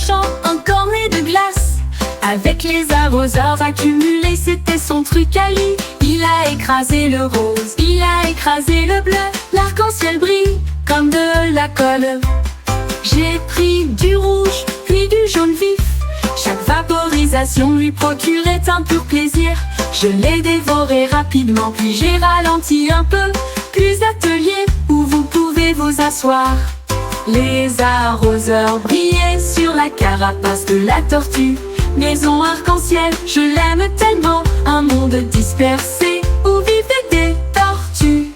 léchant un cornet de glace. Avec les arroseurs accumulés, c'était son truc à lui. Il a écrasé le rose, il a écrasé le bleu. L'arc-en-ciel brille comme de la colle. J'ai pris du rouge, puis du jaune vif. Chaque vaporisation lui procurait un pur plaisir. Je l'ai dévoré rapidement, puis j'ai ralenti un peu. Plus d'atelier où vous pouvez vous asseoir. Les arroseurs brillaient sur la carapace de la tortue. Maison arc-en-ciel, je l'aime tellement. Un monde dispersé où vivaient des tortues.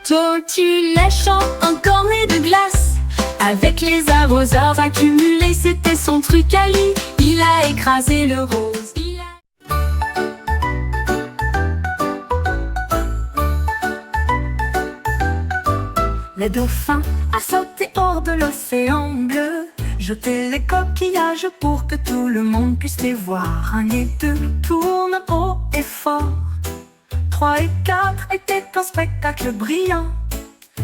Tortue léchant un cornet de glace. Avec les arroseurs accumulés, c'était son truc à lui. Il a écrasé le rose. Le dauphin a sauté hors de l'océan bleu, jeté les coquillages pour que tout le monde puisse les voir. 1 et 2 tournent haut et fort. 3 et 4 étaient un spectacle brillant.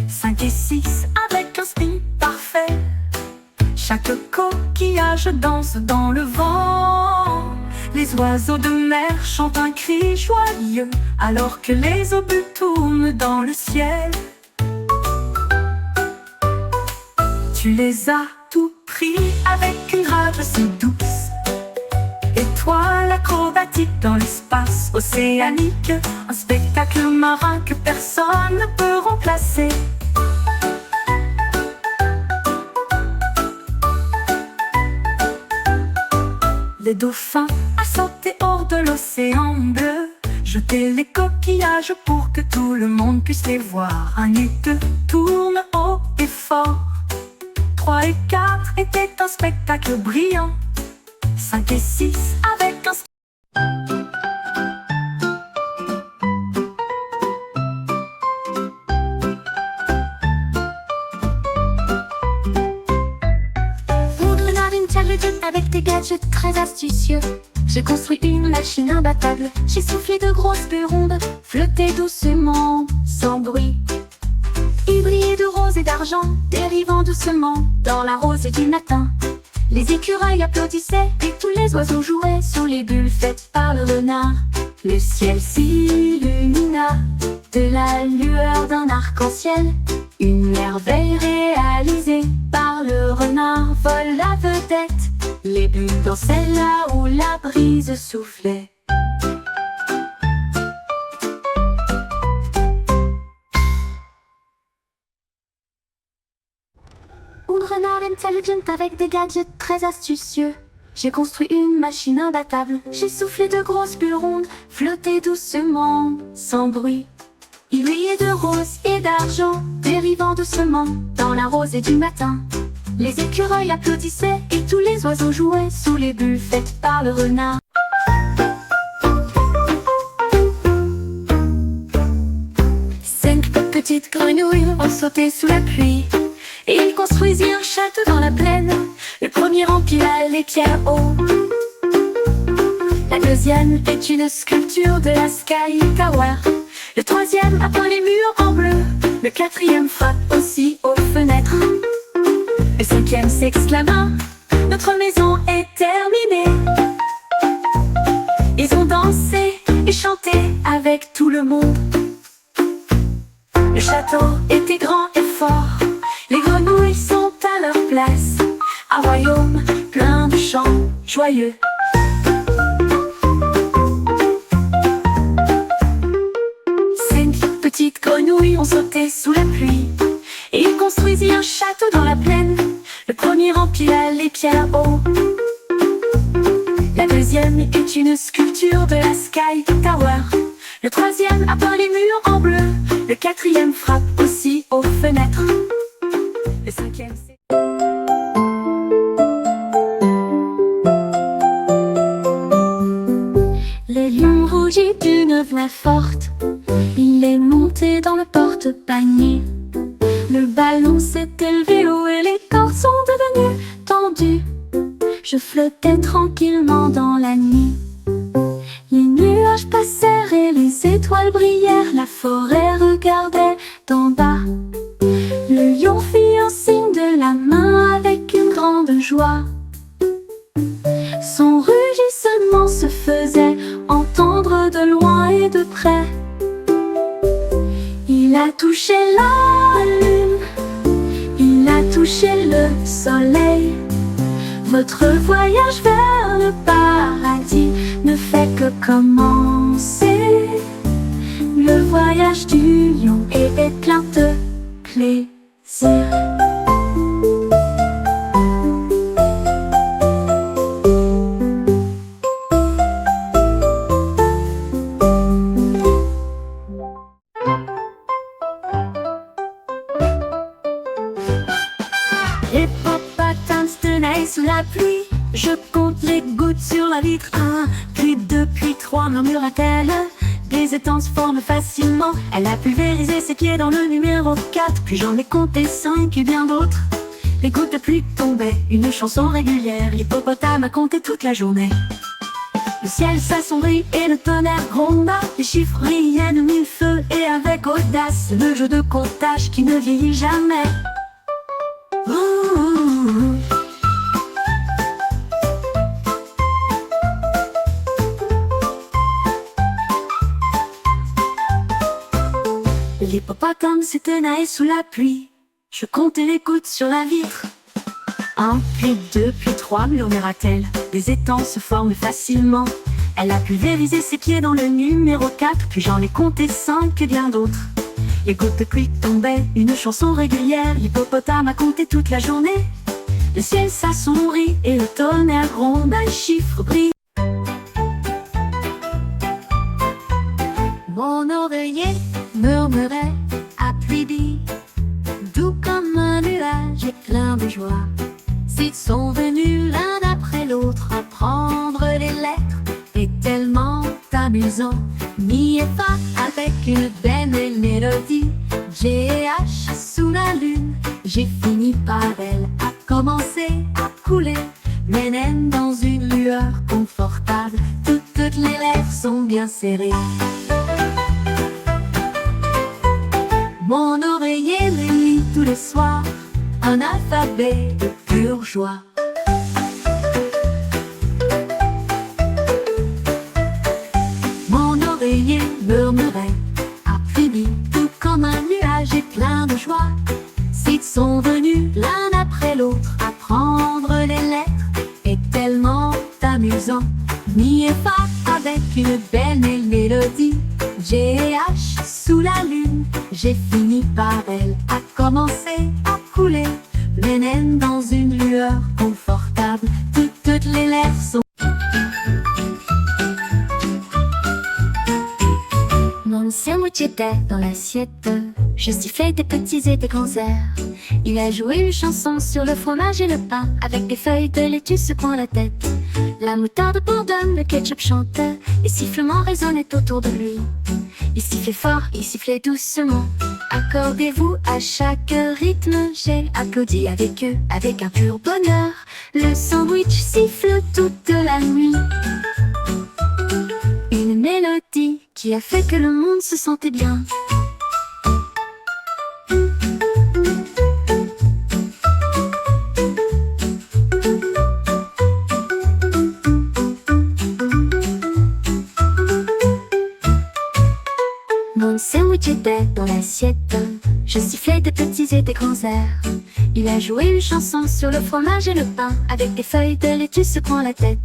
5 et 6 avec un spin parfait. Chaque coquillage danse dans le vent. Les oiseaux de mer chantent un cri joyeux, alors que les obus tournent dans le ciel. Tu les as tout pris avec une grâce si douce. Étoile acrobatique dans l'espace océanique, un spectacle marin que personne ne peut remplacer. Le dauphin a sauté hors de l'océan bleu, jeté les coquillages pour que tout le monde puisse les voir. 1 et 2 tournent haut et fort. 3 et 4 étaient un spectacle brillant. 5 et 6 avec un... Woodland Intelligent avec des gadgets très astucieux. J'ai construit une machine imbattable. J'ai soufflé de grosses bulles rondes, flotté doucement, sans bruit. Il brillait de rose et d'argent, dérivant doucement dans la rosée du matin. Les écureuils applaudissaient et tous les oiseaux jouaient sur les bulles faites par le renard. Le ciel s'illumina de la lueur d'un arc-en-ciel. Une merveille réalisée par le renard vole la vedette. Les bulles dansaient là où la brise soufflait. Renard Intelligent avec des gadgets très astucieux. J'ai construit une machine imbattable. J'ai soufflé de grosses bulles rondes, flotté doucement, sans bruit. Il brillait de rose et d'argent, dérivant doucement dans la rosée du matin. Les écureuils applaudissaient et tous les oiseaux jouaient sous les bulles faites par le renard. Cinq petites grenouilles ont sauté sous la pluie. Et il construisit un château dans la plaine. Le premier empila les pierres hauts. La deuxième est une sculpture de la Sky Tower. Le troisième a peint les murs en bleu. Le quatrième frappe aussi aux fenêtres. Le cinquième s'exclama: notre maison est terminée. Ils ont dansé et chanté avec tout le monde. Le château était grand et fort. Les grenouilles sont à leur place. Un royaume plein de chants joyeux. Cinq petites grenouilles ont sauté sous la pluie. Et ils construisirent un château dans la plaine. Le premier empila les pierres hauts. La deuxième est une sculpture de la Sky Tower. Le troisième a peint les murs en bleu. Le quatrième frappe aussi aux fenêtres. Le cinquième c'est... Le lion rougit d'une voix forte. Il est monté dans le porte-panier. Le ballon s'est élevé haut et les cordes sont devenues tendues. Je flottais tranquillement dans la nuit. Les nuages passèrent et les étoiles brillèrent. La forêt regardait d'en bas. Le lion fit un signe de la main avec une grande joie. Son rugissement se faisait entendre de loin et de près. Il a touché la lune, il a touché le soleil. Votre voyage vers le paradis ne fait que commencer. Le voyage du lion est plein de plaisir. Hippopotames tenaille sous la pluie. Je compte les gouttes sur la vitre. 1, puis 2, puis 3, murmura-t-elle. Des étangs se forment facilement. Elle a pulvérisé ses pieds dans le numéro 4. Puis j'en ai compté 5 et bien d'autres. Les gouttes de pluie tombaient, une chanson régulière. L'hippopotame a compté toute la journée. Le ciel s'assombrit et le tonnerre gronda. Les chiffres riaient de mille feux et avec audace. Le jeu de comptage qui ne vieillit jamais. L'hippopotame se tenaille sous la pluie. Je comptais les gouttes sur la vitre. 1, puis 2, puis 3, murmura-t-elle. Des étangs se forment facilement. Elle a pulvérisé ses pieds dans le numéro 4. Puis j'en ai compté 5 et bien d'autres. Les gouttes de pluie tombaient, une chanson régulière. L'hippopotame a compté toute la journée. Le ciel s'assombrit et le tonnerre gronde. Les chiffres brillent. Mon oreiller murmurait à pluie, doux comme un nuage et plein de joie. S'ils sont venus l'un après l'autre apprendre les lettres, est tellement amusant. Mi et fa avec une belle mélodie. G et H sous la lune, j'ai fini par elle. A commencé à couler, mes naines dans une lueur confortable. Toutes les lèvres sont bien serrées. Mon oreiller me lit tous les soirs un alphabet de pure joie. Mon oreiller murmurait à pluie, tout comme un nuage et plein de joie. S'ils sont venus l'un après l'autre apprendre les lettres, est tellement amusant. Mi et fa avec une belle mélodie. G et H sous la lune, j'ai fini par elle. A commencé à couler, mes naines dans une lueur confortable. Toutes les lèvres sont. Mon sandwich était dans l'assiette. Je sifflais des petits et des grands airs. Il a joué une chanson sur le fromage et le pain, avec des feuilles de laitue secouant la tête. La moutarde bourdonne, le ketchup chantait, les sifflements résonnaient autour de lui. Il sifflait fort, il sifflait doucement. Accordez-vous à chaque rythme. J'ai applaudi avec eux, avec un pur bonheur. Le sandwich siffle toute la nuit. Une mélodie qui a fait que le monde se sentait bien. Mon sandwich était dans l'assiette. Je sifflais des petits et des grands airs. Il a joué une chanson sur le fromage et le pain, avec des feuilles de laitue secouant la tête.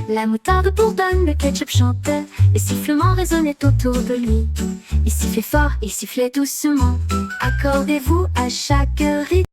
La moutarde bourdonne, le ketchup chantait, les sifflements résonnaient autour de lui. Il sifflait fort, il sifflait doucement. Accordez-vous à chaque rythme.